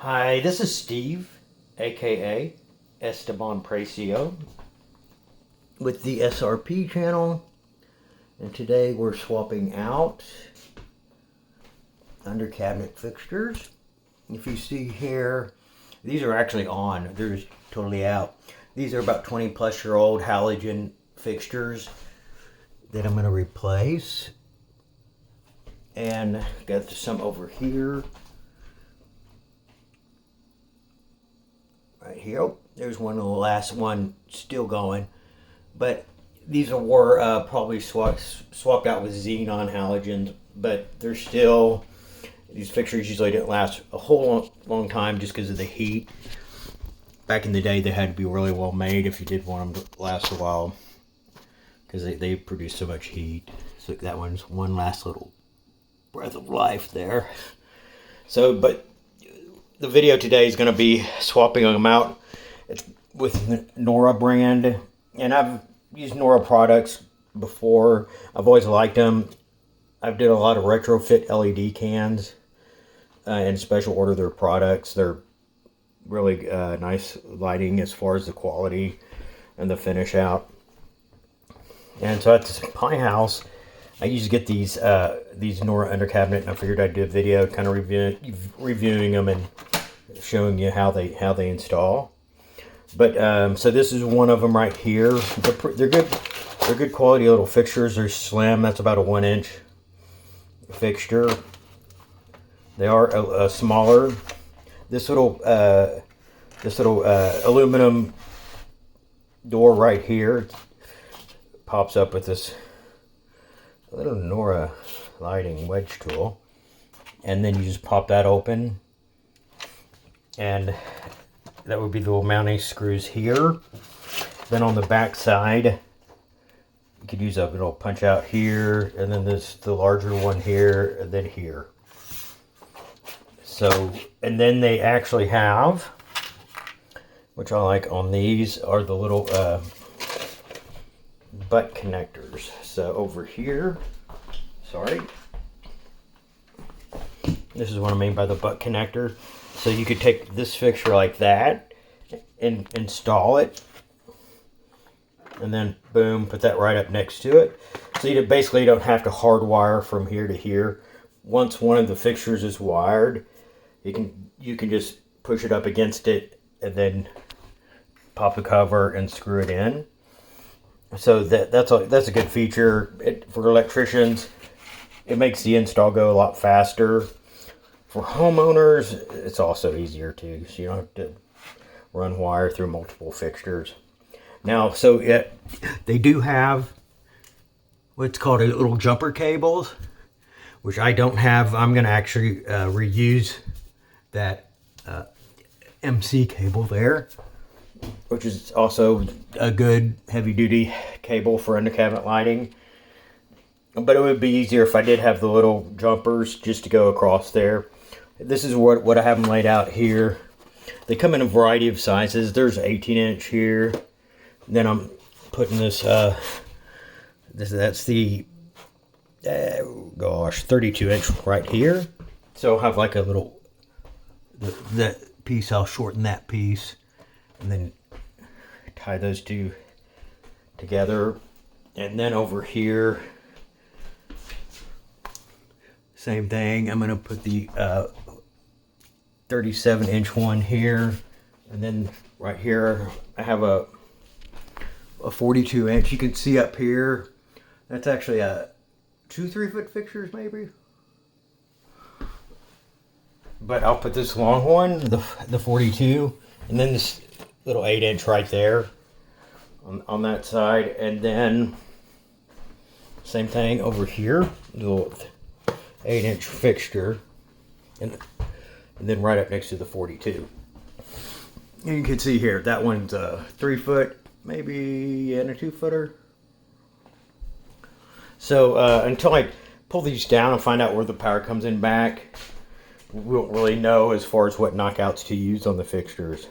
Hi, this is Steve, aka Esteban Precio, with the SRP channel, and today we're swapping out under cabinet fixtures. If you see here, these are actually on, they're just totally out. These are about 20 plus year old halogen fixtures that I'm going to replace, and got some over here. Right here, oh, there's one of the last one still going, but these were probably swapped out with xenon halogens, but they're still, these fixtures usually didn't last a whole long time just because of the heat. Back in the day, they had to be really well made if you did want them to last a while, because they produce so much heat. So that one's one last little breath of life there. So, but the video today is going to be swapping them out. It's with Nora brand, and I've used Nora products before. I've always liked them. I've did a lot of retrofit LED cans and special order their products. They're really nice lighting as far as the quality and the finish out. And so at my house, I usually get these Nora under cabinet, and I figured I'd do a video kind of reviewing them and showing you how they install. But so this is one of them right here. They're good. They're good quality little fixtures. They're slim. That's about a 1-inch fixture. They are smaller. This little aluminum door right here pops up with this little Nora lighting wedge tool, and then you just pop that open, and that would be the little mounting screws here. Then on the back side, you could use a little punch out here, and then there's the larger one here, and then here. So, and then they actually have, which I like on these, are the little butt connectors. So over here, sorry, this is what I mean by the butt connector. So you could take this fixture like that and install it, and then boom, put that right up next to it. So you basically don't have to hardwire from here to here. Once one of the fixtures is wired, you can just push it up against it and then pop the cover and screw it in. So that's a good feature for electricians. It makes the install go a lot faster. For homeowners, it's also easier too, so you don't have to run wire through multiple fixtures. Now, so they do have what's called a little jumper cables, which I don't have. I'm going to actually reuse that MC cable there, which is also a good heavy-duty cable for under cabinet lighting. But it would be easier if I did have the little jumpers just to go across there. This is what I have them laid out here. They come in a variety of sizes. There's 18-inch here. Then I'm putting this, that's the, 32-inch right here. So I'll have like a little, that piece, I'll shorten that piece, and then tie those two together. And then over here, same thing. I'm going to put the 37-inch one here, and then right here I have a 42-inch. You can see up here, that's actually a 2-3 foot fixtures maybe. But I'll put this long one, the 42, and then this little 8-inch right there on that side, and then same thing over here, the little 8-inch fixture, and then right up next to the 42. And you can see here, that one's a 3 foot, maybe, and a 2-footer. So until I pull these down and find out where the power comes in back, we won't really know as far as what knockouts to use on the fixtures.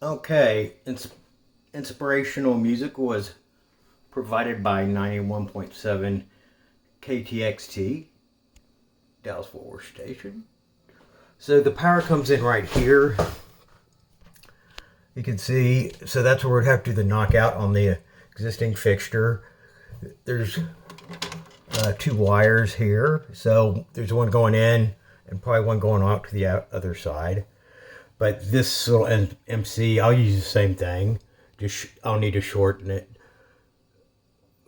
Okay, inspirational music was provided by 91.7 KTXT, Dallas Fort Worth Station. So the power comes in right here. You can see, so that's where we'd have to do the knockout on the existing fixture. There's two wires here. So there's one going in and probably one going out to the other side. But this little MC, I'll use the same thing. Just I'll need to shorten it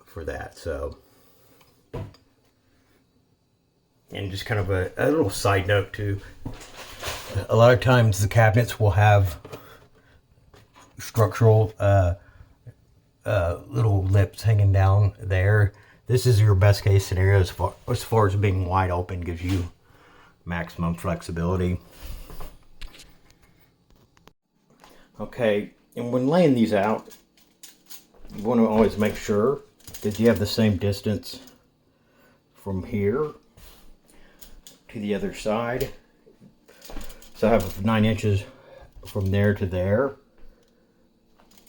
for that. So, and just kind of a little side note too. A lot of times the cabinets will have structural little lips hanging down there. This is your best case scenario as far as being wide open, gives you maximum flexibility. Okay, and when laying these out, you want to always make sure that you have the same distance from here to the other side. So I have 9 inches from there to there,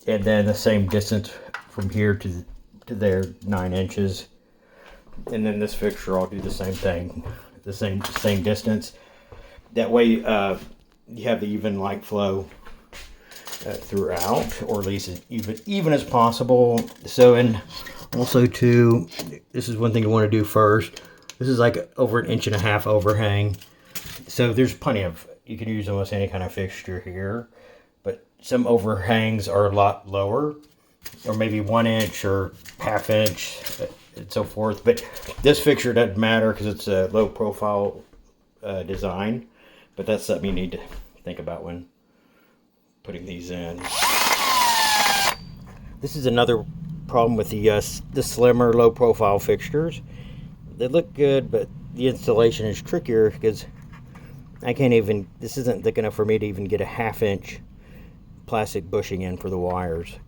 and then the same distance from here to there, 9 inches. And then this fixture, I'll do the same thing, the same distance. That way, you have the even light flow throughout, or at least as even as possible. So, and also too, this is one thing you want to do first. This is like over 1.5 inch overhang. So there's plenty of, you can use almost any kind of fixture here, but some overhangs are a lot lower, or maybe 1 inch or 1/2 inch and so forth. But this fixture doesn't matter because it's a low profile design, but that's something you need to think about when putting these in. This is another problem with the slimmer low profile fixtures. They look good, but the installation is trickier because I can't even, this isn't thick enough for me to even get a 1/2 inch plastic bushing in for the wires.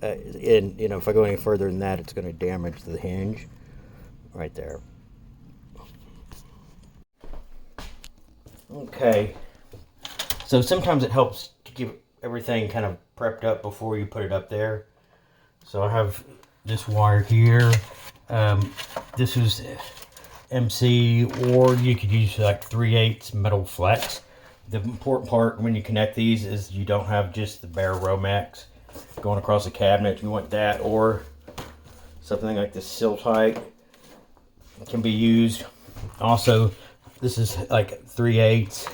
And you know, if I go any further than that, it's going to damage the hinge right there. Okay, so sometimes it helps to keep everything kind of prepped up before you put it up there. So I have this wire here. This is MC, or you could use like 3/8 metal flex. The important part when you connect these is you don't have just the bare Romex going across the cabinet. You want that, or something like this seal tight can be used. Also, this is like 3/8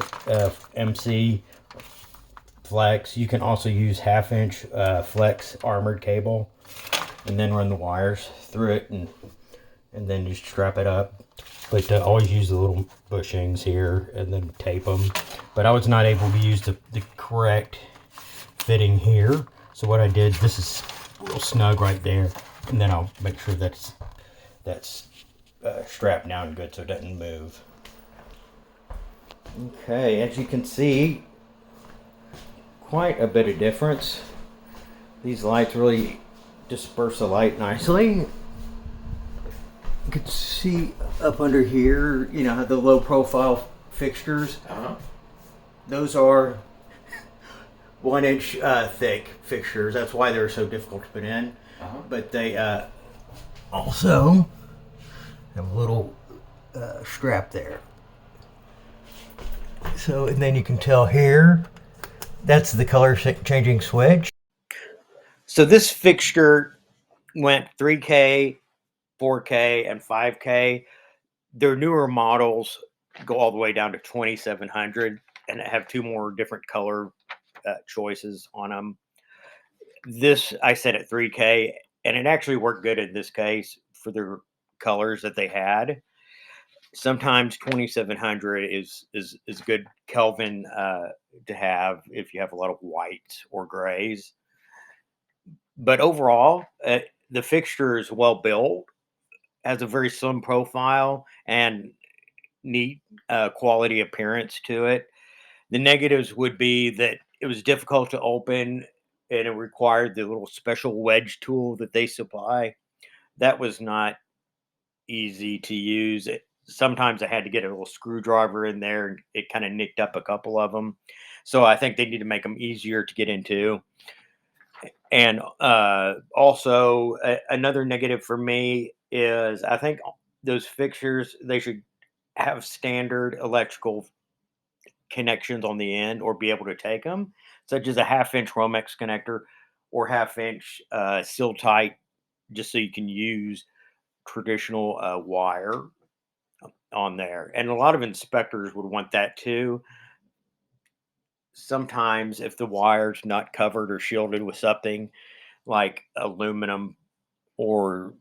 MC flex. You can also use 1/2 inch flex armored cable, and then run the wires through it, and then just strap it up. But always use the little bushings here and then tape them. But I was not able to use the correct fitting here. So what I did, this is real snug right there, and then I'll make sure that's strapped down good so it doesn't move. Okay, as you can see, quite a bit of difference. These lights really disperse the light nicely. You can see up under here, you know, the low profile fixtures. Those are 1 inch thick fixtures. That's why they're so difficult to put in. But they also have a little strap there. So, and then you can tell here, that's the color changing switch. So this fixture went 3K, 4K, and 5K. Their newer models go all the way down to 2700 and have 2 more different color choices on them. This I set at 3K, and it actually worked good in this case for the colors that they had. Sometimes 2700 is good Kelvin to have if you have a lot of white or grays. But overall, the fixture is well built, has a very slim profile, and neat quality appearance to it. The negatives would be that it was difficult to open, and it required the little special wedge tool that they supply. That was not easy to use. Sometimes I had to get a little screwdriver in there, and it kind of nicked up a couple of them. So I think they need to make them easier to get into. And also, another negative for me is I think those fixtures, they should have standard electrical connections on the end or be able to take them, such as a half-inch Romex connector or half-inch seal tight, just so you can use traditional wire on there. And a lot of inspectors would want that too. Sometimes, if the wire's not covered or shielded with something like aluminum or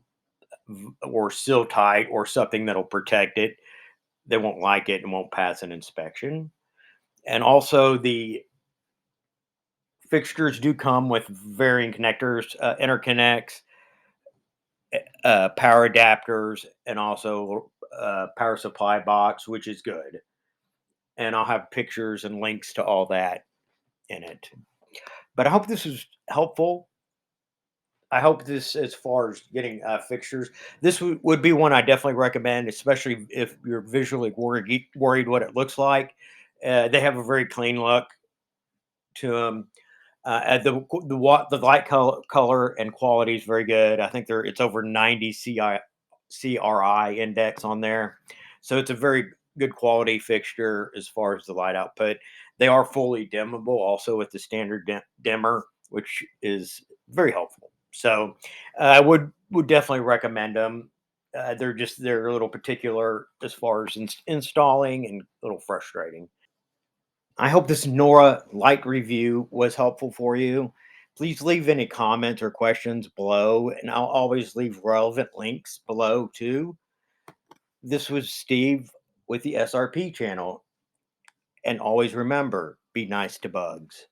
seal tight or something that'll protect it, they won't like it and won't pass an inspection. And also, the fixtures do come with varying connectors, interconnects, power adapters, and also power supply box, which is good. And I'll have pictures and links to all that in it. But I hope this was helpful. I hope this, as far as getting fixtures, this would be one I definitely recommend, especially if you're visually worried what it looks like. They have a very clean look to them. The light color and quality is very good. I think it's over 90 CRI index on there, so it's a very good quality fixture as far as the light output. They are fully dimmable, also with the standard dimmer, which is very helpful. So I would definitely recommend them. They're a little particular as far as installing and a little frustrating. I hope this Nora light review was helpful for you. Please leave any comments or questions below, and I'll always leave relevant links below too. This was Steve with the SRP channel, and always remember, be nice to bugs.